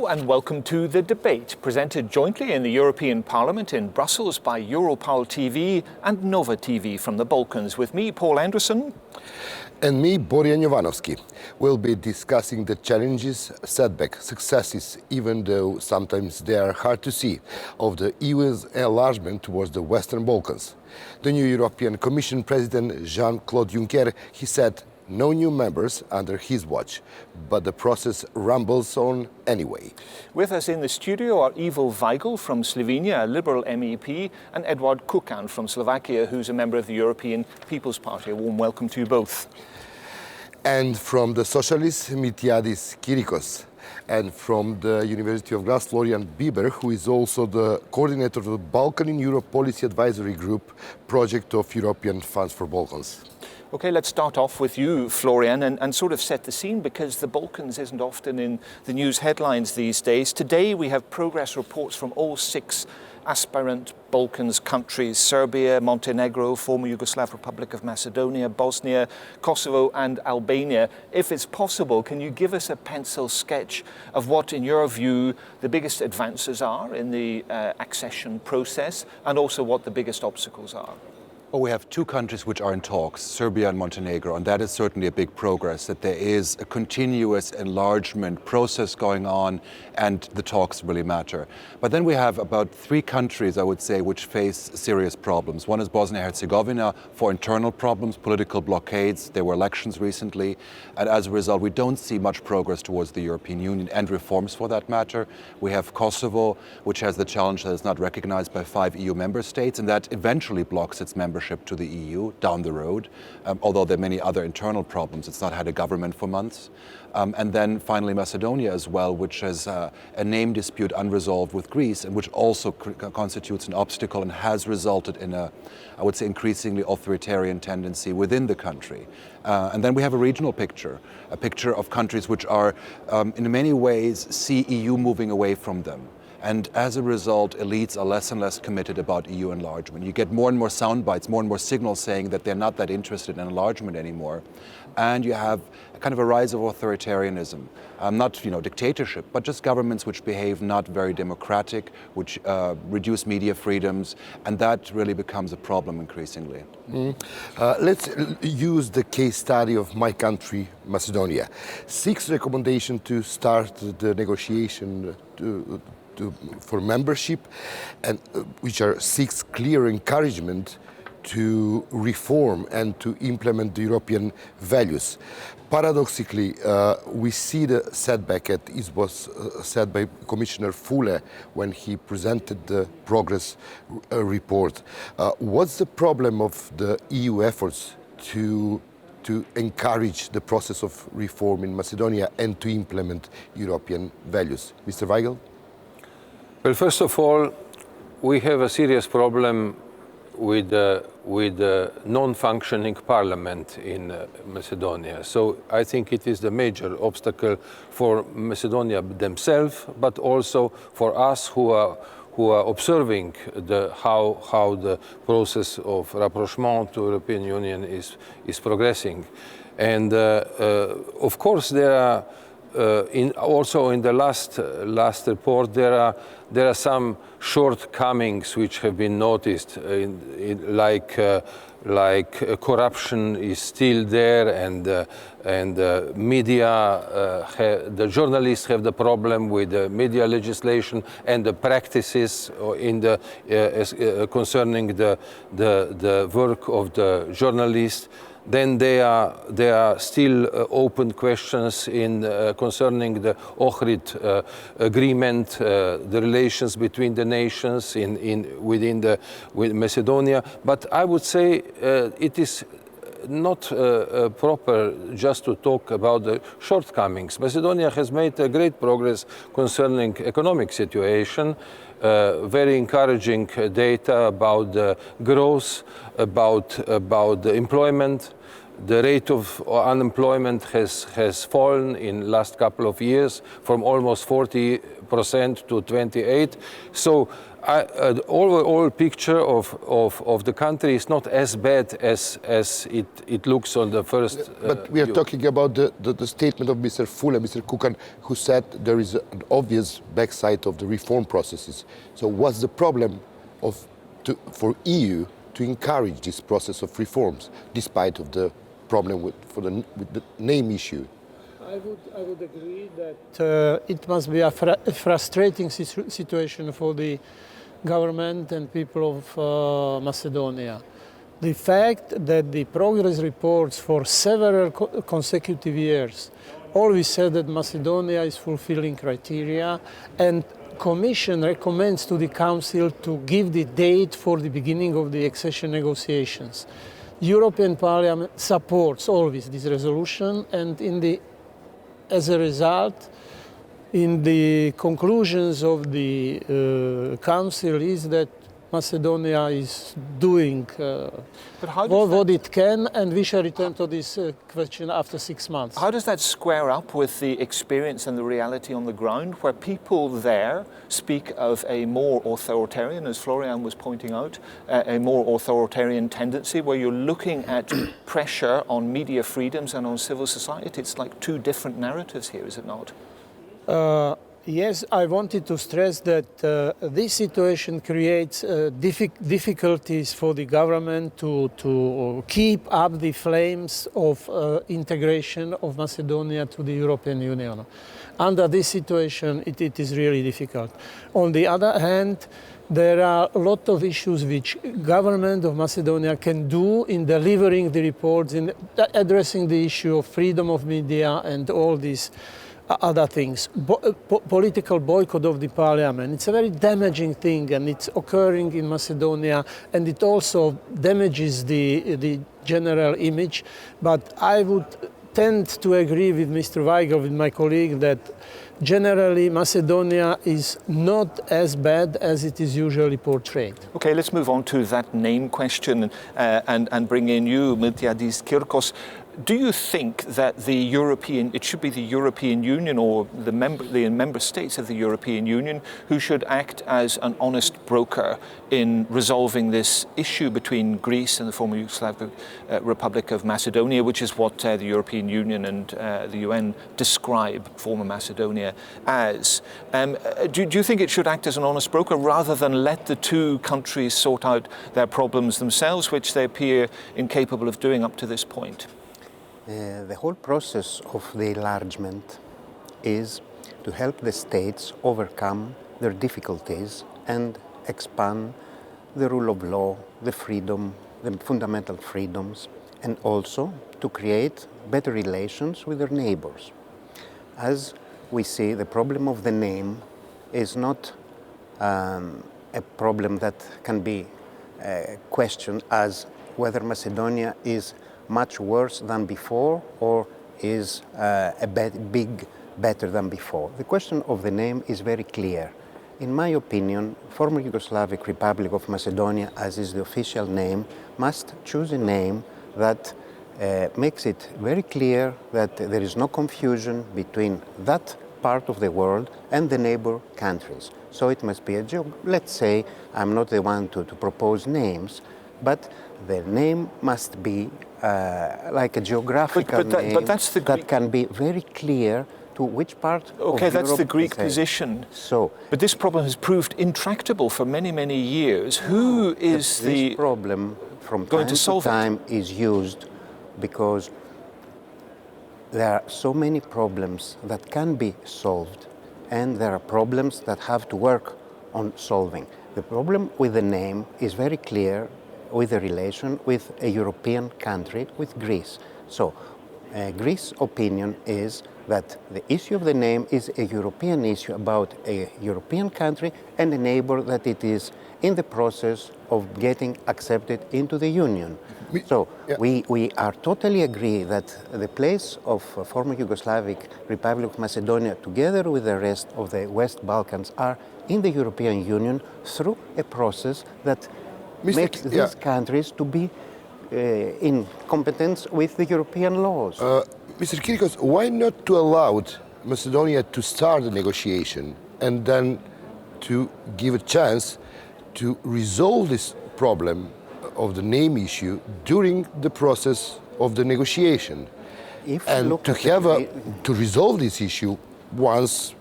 Hello and welcome to The Debate, presented jointly in the European Parliament in Brussels by Europol TV and Nova TV from the Balkans, with me, Paul Anderson. And me, Borian Jovanovski. We'll be discussing the challenges, setbacks, successes, even though sometimes they are hard to see, of the EU's enlargement towards the Western Balkans. The new European Commission President Jean-Claude Juncker, he said, no new members under his watch, but the process rumbles on anyway. With us in the studio are Ivo Weigl from Slovenia, a Liberal MEP, and Edward Kukan from Slovakia, who's a member of the European People's Party. A warm welcome to you both. And from the Socialists, Miltiadis Kirikos. And from the University of Graz, Florian Bieber, who is also the coordinator of the Balkan in Europe Policy Advisory Group project of European Funds for Balkans. Okay, let's start off with you, Florian, and sort of set the scene, because the Balkans isn't often in the news headlines these days. Today we have progress reports from all 6 aspirant Balkans countries: Serbia, Montenegro, former Yugoslav Republic of Macedonia, Bosnia, Kosovo and Albania. If it's possible, can you give us a pencil sketch of what, in your view, the biggest advances are in the accession process, and also what the biggest obstacles are? Well, we have 2 countries which are in talks, Serbia and Montenegro, and that is certainly a big progress, that there is a continuous enlargement process going on and the talks really matter. But then we have about 3 countries, I would say, which face serious problems. One is Bosnia-Herzegovina for internal problems, political blockades. There were elections recently, and as a result, we don't see much progress towards the European Union and reforms for that matter. We have Kosovo, which has the challenge that it's not recognized by 5 EU member states, and that eventually blocks its membership to the EU down the road, although there are many other internal problems. It's not had a government for months. And then finally Macedonia as well, which has a name dispute unresolved with Greece, and which also constitutes an obstacle and has resulted in a, I would say, increasingly authoritarian tendency within the country. And then we have a regional picture, a picture of countries which are in many ways see EU moving away from them. And as a result, elites are less and less committed about EU enlargement. You get more and more sound bites, more and more signals saying that they're not that interested in enlargement anymore. And you have a kind of a rise of authoritarianism, not dictatorship, but just governments which behave not very democratic, which reduce media freedoms, and that really becomes a problem increasingly. Let's use the case study of my country, Macedonia. 6 recommendations to start the negotiation for membership, and which are 6 clear encouragement to reform and to implement the European values. Paradoxically, we see the setback, as was said by Commissioner Füle when he presented the progress report. What's the problem of the EU efforts to encourage the process of reform in Macedonia and to implement European values? Mr. Weigl? Well, first of all, we have a serious problem with the non-functioning parliament in Macedonia. So I think it is the major obstacle for Macedonia themselves, but also for us who are observing how the process of rapprochement to European Union is progressing. And of course there are also in the last report, there are some shortcomings which have been noticed, like corruption is still there, and media, the journalists have the problem with the media legislation and the practices concerning the work of the journalists. Then there are still open questions concerning the Ohrid agreement, the relations between the nations with Macedonia. But I would say it is not proper just to talk about the shortcomings. Macedonia has made great progress concerning economic situation. Very encouraging data about the growth, about the employment. The rate of unemployment has fallen in last couple of years from almost 40% to 28%. So overall picture of the country is not as bad as it looks on the first But we are view. talking about the statement of Mr. Full and Mr. Kukan, who said there is an obvious backside of the reform processes. So what's the problem for EU to encourage this process of reforms, despite of the problem with the name issue? I would agree that it must be a frustrating situation for the government and people of Macedonia. The fact that the progress reports for several consecutive years always said that Macedonia is fulfilling criteria, and Commission recommends to the Council to give the date for the beginning of the accession negotiations. European Parliament supports always this resolution, and as a result, in the conclusions of the Council is that Macedonia is doing what it can, and we shall return to this question after 6 months. How does that square up with the experience and the reality on the ground, where people there speak of a more authoritarian, as Florian was pointing out, a more authoritarian tendency, where you're looking at pressure on media freedoms and on civil society? It's like two different narratives here, is it not? Yes, I wanted to stress that this situation creates difficulties for the government to keep up the flames of integration of Macedonia to the European Union. Under this situation, it is really difficult. On the other hand, there are a lot of issues which government of Macedonia can do in delivering the reports, in addressing the issue of freedom of media and all these other things. Political boycott of the parliament, it's a very damaging thing, and it's occurring in Macedonia, and it also damages the general image. But I would tend to agree with Mr. Weigel, with my colleague, that generally Macedonia is not as bad as it is usually portrayed. Okay, let's move on to that name question and bring in you, Miltiadis Kirkos. Do you think that it should be the European Union or the member states of the European Union who should act as an honest broker in resolving this issue between Greece and the former Yugoslav Republic of Macedonia, which is what the European Union and the UN describe former Macedonia as? Do you think it should act as an honest broker rather than let the two countries sort out their problems themselves, which they appear incapable of doing up to this point? The whole process of the enlargement is to help the states overcome their difficulties and expand the rule of law, the freedom, the fundamental freedoms, and also to create better relations with their neighbors. As we see, the problem of the name is not a problem that can be questioned as whether Macedonia is much worse than before or is better than before. The question of the name is very clear. In my opinion, former Yugoslavic Republic of Macedonia, as is the official name, must choose a name that makes it very clear that there is no confusion between that part of the world and the neighbor countries. So it must be let's say, I'm not the one to propose names, but the name must be like a geographical name that can be very clear to which part of Europe. Okay, that's the Greek position. But this problem has proved intractable for many, many years. Who is this problem from time to time is used because there are so many problems that can be solved, and there are problems that have to work on solving. The problem with the name is very clear with the relation with a European country, with Greece. So, Greece's opinion is that the issue of the name is a European issue about a European country and a neighbor that it is in the process of getting accepted into the Union. We are totally agree that the place of former Yugoslavic Republic of Macedonia, together with the rest of the West Balkans, are in the European Union through a process that makes these countries to be in competence with the European laws. Mr. Kirkos, why not to allow Macedonia to start the negotiation and then to give a chance to resolve this problem of the name issue during the process of the negotiation, and to resolve this issue once,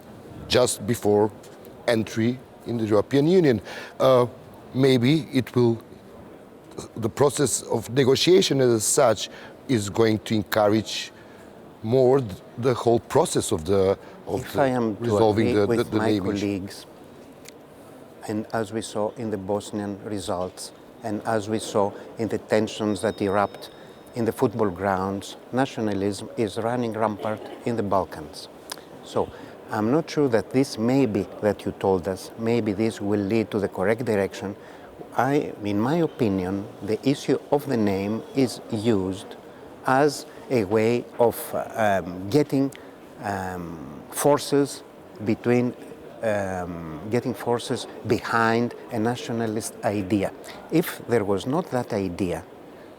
just before entry in the European Union. Maybe the process of negotiation as such is going to encourage more the whole process of resolving the with my name issue. colleagues, and as we saw in the Bosnian results, and as we saw in the tensions that erupt in the football grounds, nationalism is running rampant in the Balkans. So I'm not sure that this maybe that you told us, maybe this will lead to the correct direction. In my opinion, the issue of the name is used as a way of getting forces behind a nationalist idea. If there was not that idea,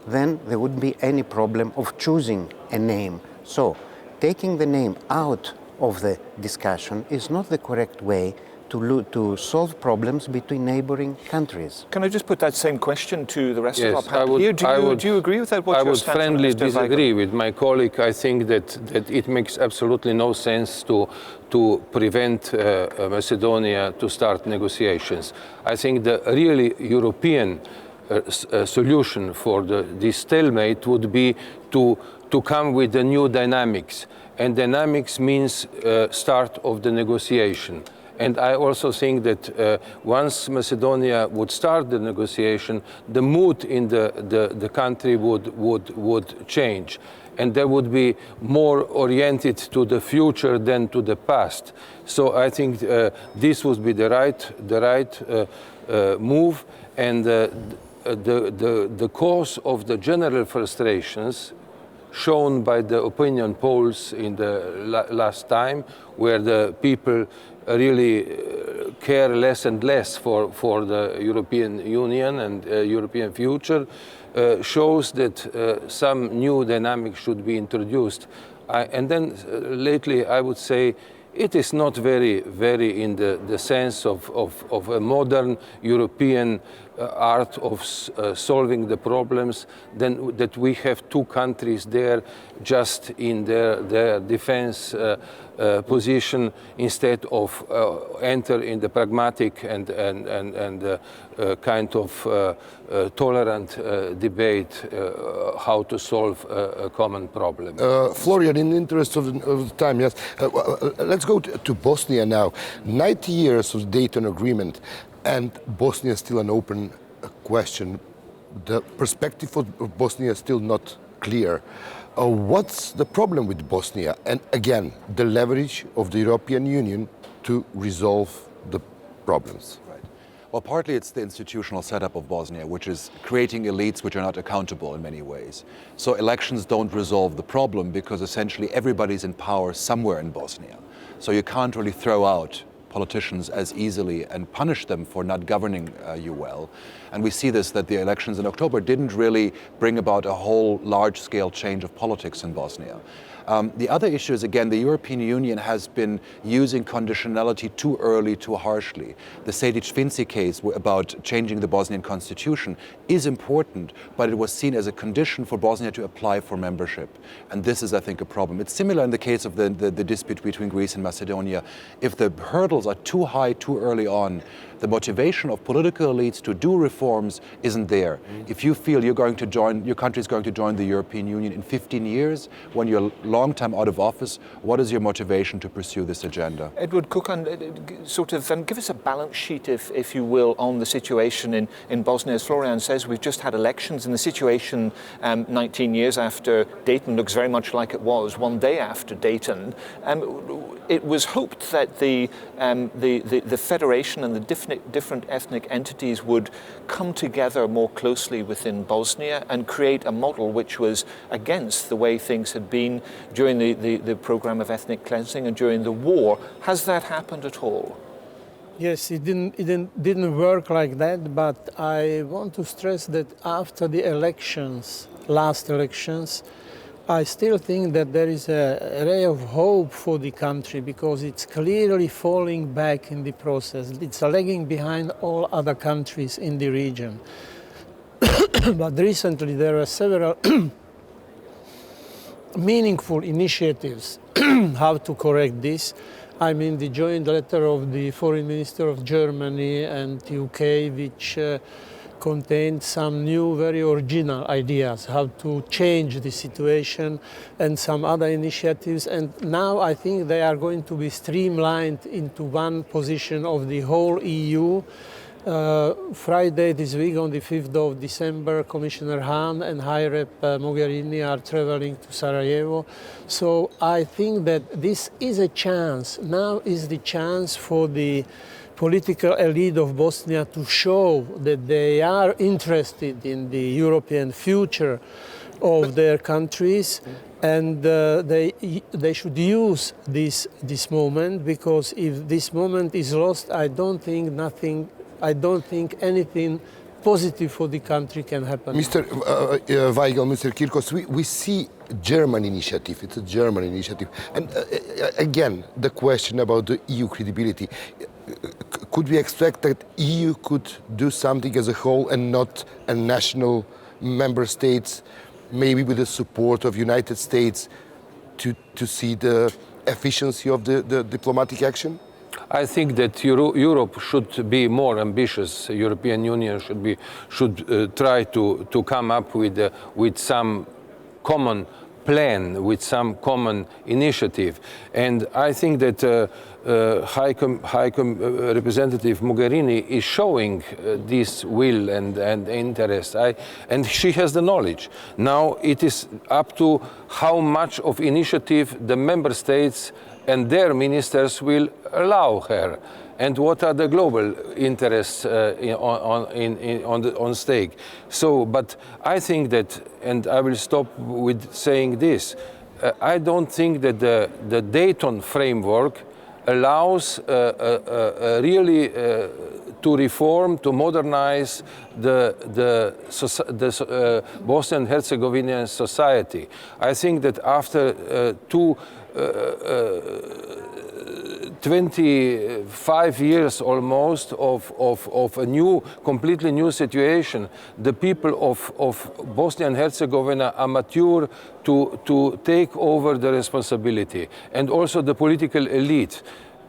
then there wouldn't be any problem of choosing a name. So taking the name out of the discussion is not the correct way to solve problems between neighboring countries. Can I just put that same question to the rest of our panel here? Do you agree with that? I would friendly disagree with my colleague. I think that it makes absolutely no sense to prevent Macedonia to start negotiations. I think the really European solution for this stalemate would be to come with the new dynamics. And dynamics means start of the negotiation. And I also think that once Macedonia would start the negotiation, the mood in the country would change. And they would be more oriented to the future than to the past. So I think this would be the right move. And the cause of the general frustrations shown by the opinion polls in the last time, where the people really care less and less for the European Union and European future, shows that some new dynamic should be introduced. And then lately I would say it is not very in the sense of a modern European art of solving the problems, then that we have two countries there just in their defense position, instead of enter in the pragmatic and kind of tolerant debate how to solve a common problem. Florian, in the interest of the time, yes, let's go to Bosnia now. 90 years of the Dayton Agreement, and Bosnia is still an open question. The perspective of Bosnia is still not clear. What's the problem with Bosnia? And again, the leverage of the European Union to resolve the problems. Well, partly it's the institutional setup of Bosnia, which is creating elites which are not accountable in many ways. So elections don't resolve the problem because essentially everybody's in power somewhere in Bosnia. So you can't really throw out politicians as easily and punish them for not governing you well. And we see this, that the elections in October didn't really bring about a whole large-scale change of politics in Bosnia. The other issue is, again, the European Union has been using conditionality too early, too harshly. The Sejdić-Finci case about changing the Bosnian constitution is important, but it was seen as a condition for Bosnia to apply for membership. And this is, I think, a problem. It's similar in the case of the dispute between Greece and Macedonia. If the hurdles are too high too early on, the motivation of political elites to do reforms isn't there. If you feel your country is going to join the European Union in 15 years, when you're a long time out of office, what is your motivation to pursue this agenda? Edward Kukan, sort of give us a balance sheet, if you will, on the situation in Bosnia. As Florian says, we've just had elections, and the situation 19 years after Dayton looks very much like it was one day after Dayton. It was hoped that the federation and the different ethnic entities would come together more closely within Bosnia and create a model which was against the way things had been during the program of ethnic cleansing and during the war. Has that happened at all? Yes, it didn't work like that, but I want to stress that after the elections, last elections, I still think that there is a ray of hope for the country because it's clearly falling back in the process. It's lagging behind all other countries in the region. But recently there are several meaningful initiatives how to correct this. I mean the joint letter of the Foreign Minister of Germany and the UK, which contained some new, very original ideas how to change the situation, and some other initiatives. And now I think they are going to be streamlined into one position of the whole EU. Friday this week, on the 5th of December, Commissioner Hahn and High Rep Mogherini are traveling to Sarajevo. So I think that this is a chance. Now is the chance for the political elite of Bosnia to show that they are interested in the European future of their countries, and they should use this moment, because if this moment is lost, I don't think anything positive for the country can happen. Mr. Weigel, Mr. Kirkos, we see German initiative. It's a German initiative. And again, the question about the EU credibility. Could we expect that EU could do something as a whole and not a national member states, maybe with the support of United States, to see the efficiency of the diplomatic action? I think that Europe should be more ambitious. The European Union should try to come up with some common plan, with some common initiative. And I think that High Representative Mogherini is showing this will and interest. And she has the knowledge. Now it is up to how much of initiative the member states and their ministers will allow her, and what are the global interests on stake. So, but I think that, and I will stop with saying this, I don't think that the Dayton framework allows really to reform, to modernize the Bosnian and Herzegovinian society. I think that after 25 years almost of a completely new situation, the people of Bosnia and Herzegovina are mature to take over the responsibility, and also the political elite.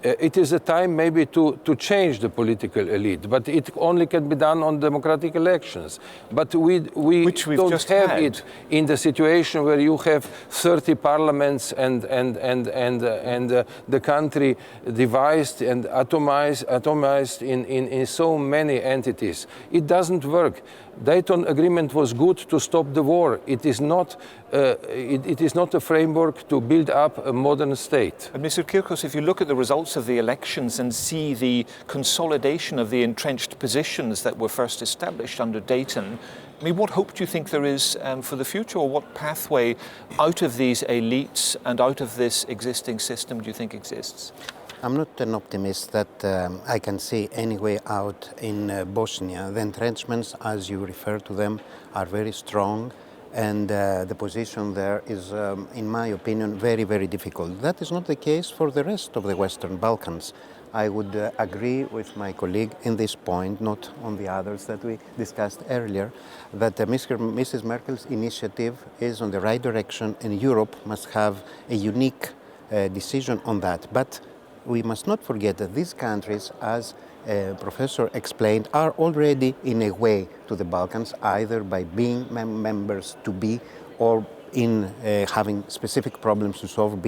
It is a time maybe to change the political elite, but it only can be done on democratic elections. But we don't have it in the situation where you have 30 parliaments and the country divided and atomized in so many entities. It doesn't work. Dayton Agreement was good to stop the war. It is not a framework to build up a modern state. And Mr. Kirkos, if you look at the results of the elections and see the consolidation of the entrenched positions that were first established under Dayton, I mean, what hope do you think there is for the future, or what pathway out of these elites and out of this existing system do you think exists? I'm not an optimist that I can see any way out in Bosnia. The entrenchments, as you refer to them, are very strong, and the position there is, in my opinion, very, very difficult. That is not the case for the rest of the Western Balkans. I would agree with my colleague in this point, not on the others that we discussed earlier, that Mrs. Merkel's initiative is on the right direction, and Europe must have a unique decision on that. But we must not forget that these countries, as Professor explained, are already in a way to the Balkans, either by being members to be or in having specific problems to solve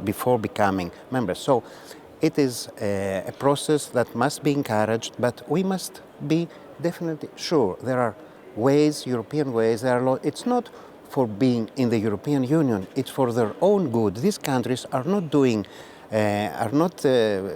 before becoming members. So it is a process that must be encouraged, but we must be definitely sure there are ways, European ways, it's not for being in the European Union, it's for their own good. These countries are not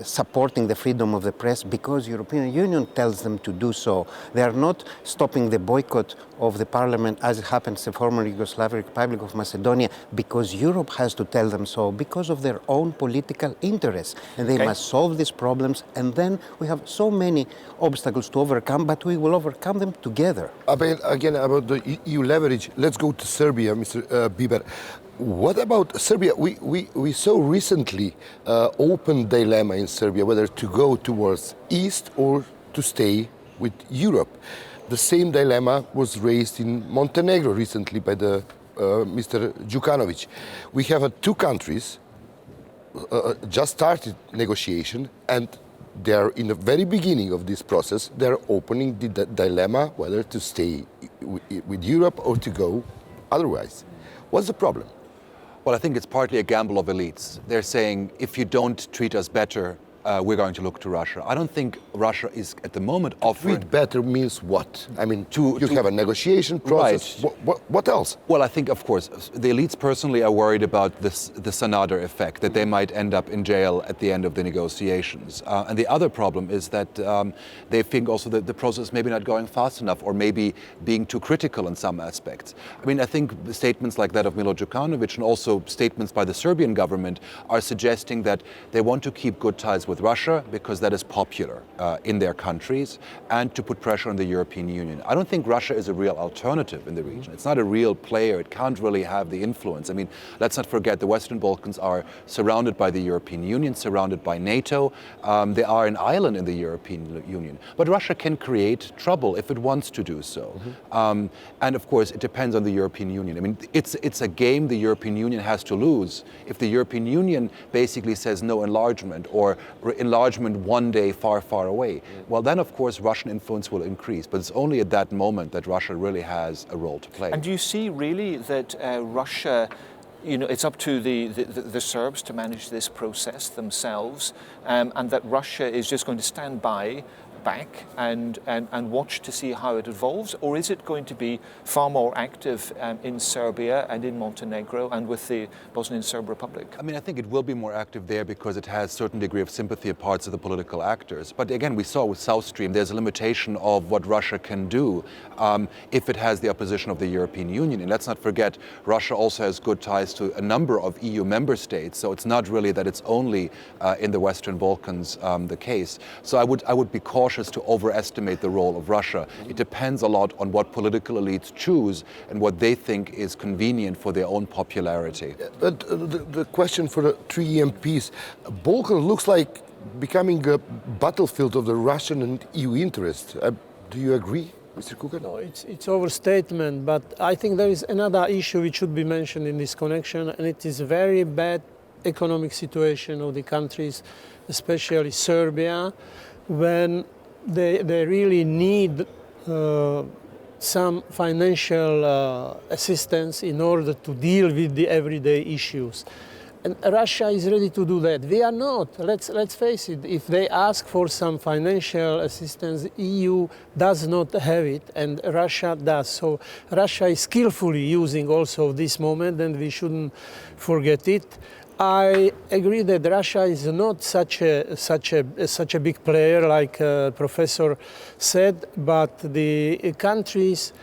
supporting the freedom of the press because European Union tells them to do so. They are not stopping the boycott of the parliament as it happens in the former Yugoslav Republic of Macedonia because Europe has to tell them so, because of their own political interests. And they must solve these problems, and then we have so many obstacles to overcome, but we will overcome them together. Again, about the EU leverage, let's go to Serbia, Mr. Bieber. What about Serbia? We saw recently open dilemma in Serbia whether to go towards East or to stay with Europe. The same dilemma was raised in Montenegro recently by the Mr. Đukanović. We have two countries just started negotiation, and they're in the very beginning of this process. They're opening the dilemma whether to stay with Europe or to go otherwise. What's the problem? Well, I think it's partly a gamble of elites. They're saying, if you don't treat us better, we're going to look to Russia. I don't think Russia is at the moment offering... Treat better means what? I mean, you have a negotiation process. Right. What else? Well, I think, of course, the elites personally are worried about the Sanader effect, that they might end up in jail at the end of the negotiations. And the other problem is that they think also that the process is maybe not going fast enough, or maybe being too critical in some aspects. I mean, I think statements like that of Milo Đukanović and also statements by the Serbian government are suggesting that they want to keep good ties with Russia because that is popular in their countries, and to put pressure on the European Union. I don't think Russia is a real alternative in the region. It's not a real player. It can't really have the influence. I mean, let's not forget the Western Balkans are surrounded by the European Union, surrounded by NATO. They are an island in the European Union. But Russia can create trouble if it wants to do so. And of course, it depends on the European Union. I mean, it's a game the European Union has to lose. If the European Union basically says no enlargement, or enlargement one day far, far away, well, then of course Russian influence will increase. But it's only at that moment that Russia really has a role to play. And do you see really that Russia, you know, it's up to the Serbs to manage this process themselves, and that Russia is just going to stand back and watch to see how it evolves? Or is it going to be far more active in Serbia and in Montenegro and with the Bosnian Serb Republic? I mean, I think it will be more active there because it has a certain degree of sympathy of parts of the political actors. But again, we saw with South Stream, there's a limitation of what Russia can do if it has the opposition of the European Union. And let's not forget, Russia also has good ties to a number of EU member states. So it's not really that it's only in the Western Balkans the case. So I would be cautious to overestimate the role of Russia. It depends a lot on what political elites choose and what they think is convenient for their own popularity. But the question for the three MPs, Balkan looks like becoming a battlefield of the Russian and EU interest. Do you agree, Mr. Kukan? No, it's overstatement, but I think there is another issue which should be mentioned in this connection, and it is very bad economic situation of the countries, especially Serbia, when they really need some financial assistance in order to deal with the everyday issues. And Russia is ready to do that. We are not. Let's face it. If they ask for some financial assistance, EU does not have it, and Russia does. So Russia is skillfully using also this moment, and we shouldn't forget it. I agree that Russia is not such a big player, like Professor said, but the countries,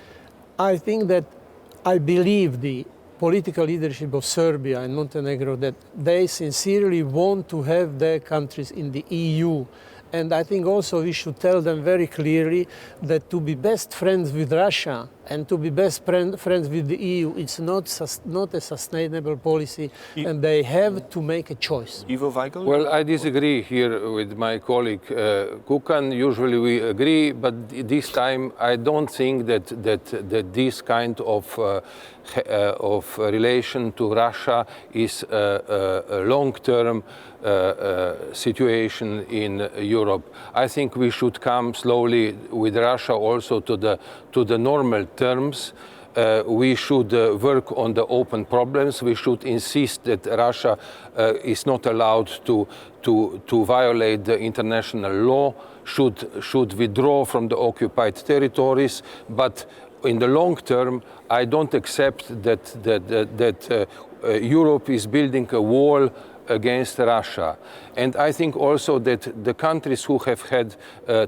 I believe the political leadership of Serbia and Montenegro, that they sincerely want to have their countries in the EU. And I think also we should tell them very clearly that to be best friends with Russia and to be best friends with the EU, it's not a sustainable policy, and they have to make a choice. Ivo Weigl? Well, I disagree here with my colleague Kukan. Usually we agree, but this time I don't think that this kind of relation to Russia is a long-term situation in Europe. I think we should come slowly with Russia also to the normal terms. We should work on the open problems. We should insist that Russia is not allowed to violate the international law, should withdraw from the occupied territories, but in the long term, I don't accept that Europe is building a wall against Russia. And I think also that the countries who have had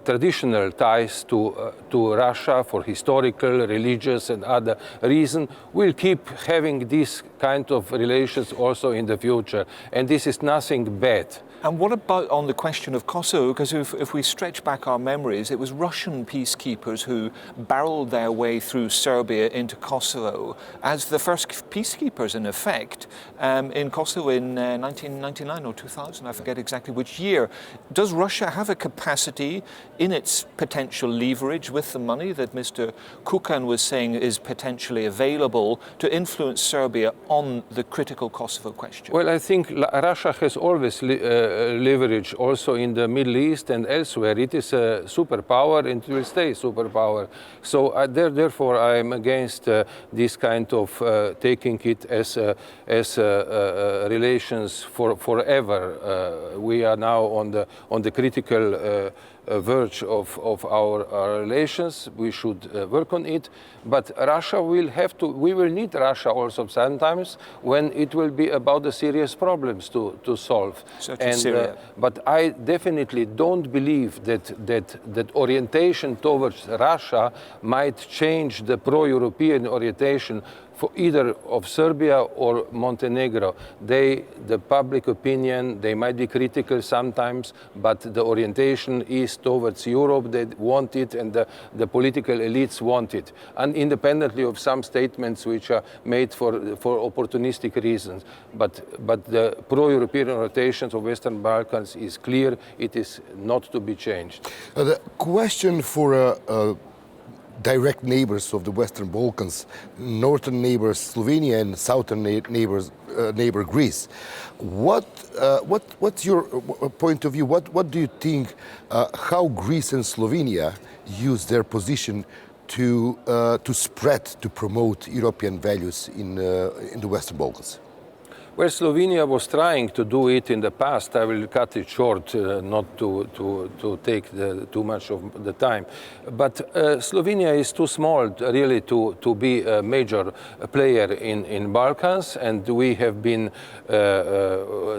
traditional ties to Russia for historical, religious and other reasons will keep having these kind of relations also in the future. And this is nothing bad. And what about on the question of Kosovo? Because if we stretch back our memories, it was Russian peacekeepers who barreled their way through Serbia into Kosovo as the first peacekeepers, in effect, in Kosovo in 1999 or 2000, I forget exactly which year. Does Russia have a capacity in its potential leverage with the money that Mr. Kukan was saying is potentially available to influence Serbia on the critical Kosovo question? Well, I think Russia has always leverage also in the Middle East and elsewhere. It is a superpower and it will stay superpower. So therefore I am against this kind of taking it as relations forever. We are now on the critical verge of our relations. We should work on it, but Russia will have to, we will need Russia also sometimes when it will be about the serious problems to solve. But I definitely don't believe that orientation towards Russia might change the pro-European orientation for either of Serbia or Montenegro. The public opinion, they might be critical sometimes, but the orientation is towards Europe. They want it, and the political elites want it, and independently of some statements which are made for opportunistic reasons. But the pro-European orientations of Western Balkans is clear. It is not to be changed. The question for direct neighbors of the Western Balkans, northern neighbors Slovenia and southern neighbor Greece. What's your point of view? What do you think? How Greece and Slovenia use their position to spread, to promote European values in the Western Balkans? Well, Slovenia was trying to do it in the past. I will cut it short, not to take too much of the time. But Slovenia is too small really to be a major player in Balkans, and we have been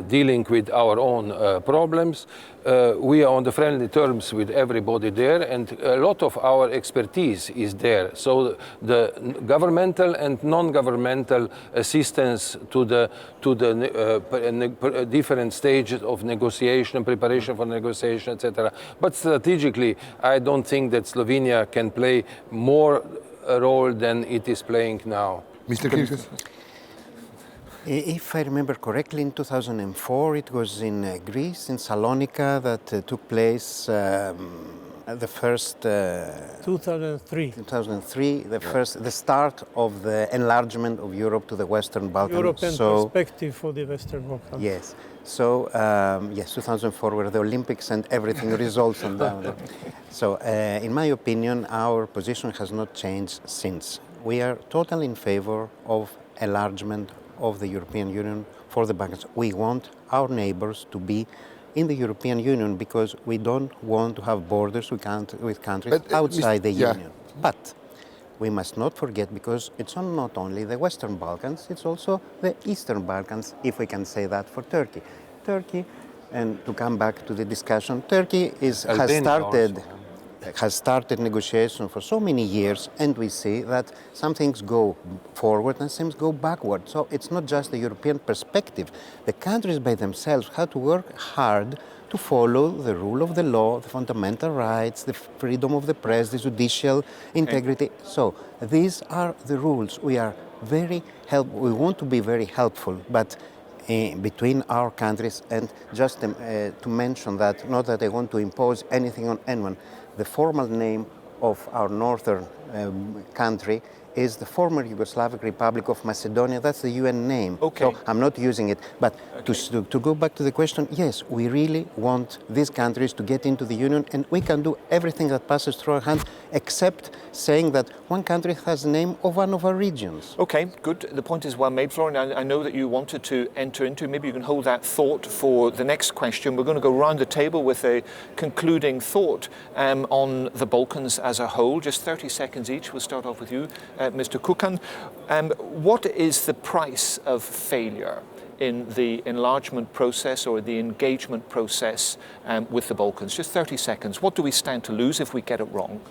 dealing with our own problems. We are on the friendly terms with everybody there, and a lot of our expertise is there. So the governmental and non-governmental assistance to the different stages of negotiation, preparation for negotiation, etc. But strategically, I don't think that Slovenia can play more a role than it is playing now. Mr. Kirkos? If I remember correctly, in 2004, it was in Greece, in Salonika, that took place the first... 2003. 2003, the start of the enlargement of Europe to the Western Balkans. European perspective for the Western Balkans. Yes. So, yes, 2004 were the Olympics and everything results on that. So, in my opinion, our position has not changed since. We are totally in favor of enlargement of the European Union for the Balkans. We want our neighbors to be in the European Union because we don't want to have borders with countries outside the Union. But we must not forget, because it's not only the Western Balkans, it's also the Eastern Balkans, if we can say that for Turkey. Turkey, and to come back to the discussion, Turkey has started negotiations for so many years, and we see that some things go forward and some things go backward. So it's not just the European perspective. The countries by themselves have to work hard to follow the rule of the law, the fundamental rights, the freedom of the press, the judicial integrity. So these are the rules. We want to be very helpful, but between our countries, and just to mention that, not that I want to impose anything on anyone, the formal name of our northern country is the former Yugoslavic Republic of Macedonia. That's the UN name. Okay. So I'm not using it. But to go back to the question, yes, we really want these countries to get into the Union, and we can do everything that passes through our hands, except saying that one country has the name of one of our regions. Okay, good. The point is well made, Florian. I know that you wanted to enter into, maybe you can hold that thought for the next question. We're going to go round the table with a concluding thought on the Balkans as a whole. Just 30 seconds each. We'll start off with you, Mr. Kukan. What is the price of failure in the enlargement process or the engagement process with the Balkans? Just 30 seconds. What do we stand to lose if we get it wrong?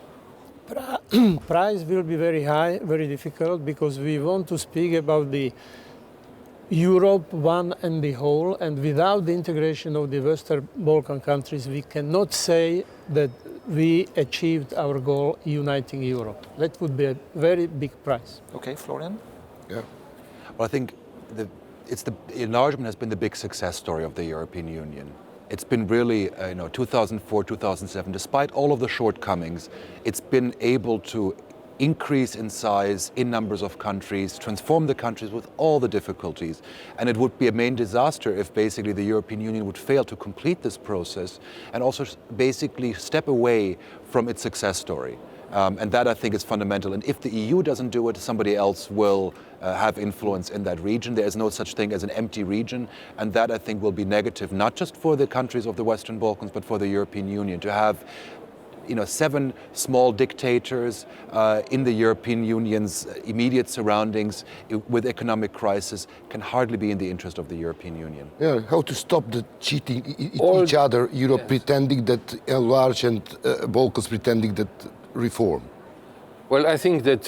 Price will be very high, very difficult, because we want to speak about the Europe one and the whole, and without the integration of the Western Balkan countries, we cannot say that we achieved our goal uniting Europe. That would be a very big prize. Okay, Florian? Yeah. Well, I think the enlargement has been the big success story of the European Union. It's been really, 2004, 2007, despite all of the shortcomings, it's been able to increase in size, in numbers of countries, transform the countries with all the difficulties. And it would be a main disaster if basically the European Union would fail to complete this process and also basically step away from its success story. And that, I think, is fundamental. And if the EU doesn't do it, somebody else will have influence in that region. There is no such thing as an empty region. And that, I think, will be negative, not just for the countries of the Western Balkans, but for the European Union. To have 7 small dictators in the European Union's immediate surroundings with economic crisis can hardly be in the interest of the European Union. Yeah, how to stop the cheating each other, Europe pretending that enlarge and Balkans pretending that reform? Well, I think that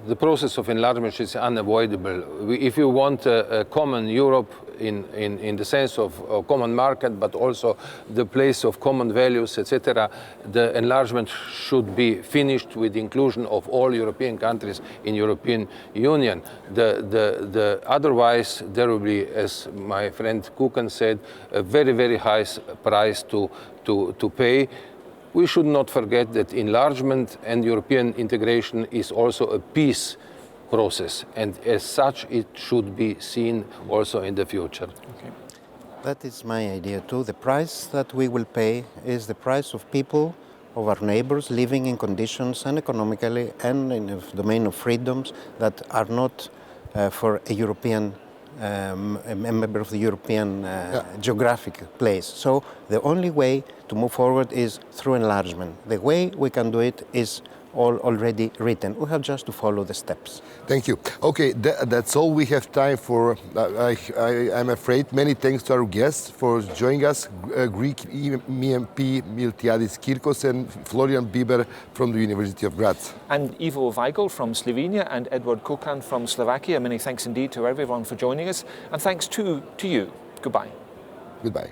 the process of enlargement is unavoidable. If you want a common Europe in the sense of a common market, but also the place of common values, etc., the enlargement should be finished with the inclusion of all European countries in European Union. Otherwise, there will be, as my friend Kukan said, a very, very high price to pay. We should not forget that enlargement and European integration is also a peace process, and as such it should be seen also in the future. Okay. That is my idea too. The price that we will pay is the price of people, of our neighbors, living in conditions and economically and in the domain of freedoms that are not for a European a member of the European geographic place. So the only way to move forward is through enlargement. The way we can do it is already written. We have just to follow the steps. Thank you. Okay, that's all we have time for. I'm afraid. Many thanks to our guests for joining us, Greek MEMP Miltiadis Kirkos and Florian Bieber from the University of Graz. And Ivo Weigel from Slovenia and Edward Kukan from Slovakia. Many thanks indeed to everyone for joining us. And thanks to you. Goodbye. Goodbye.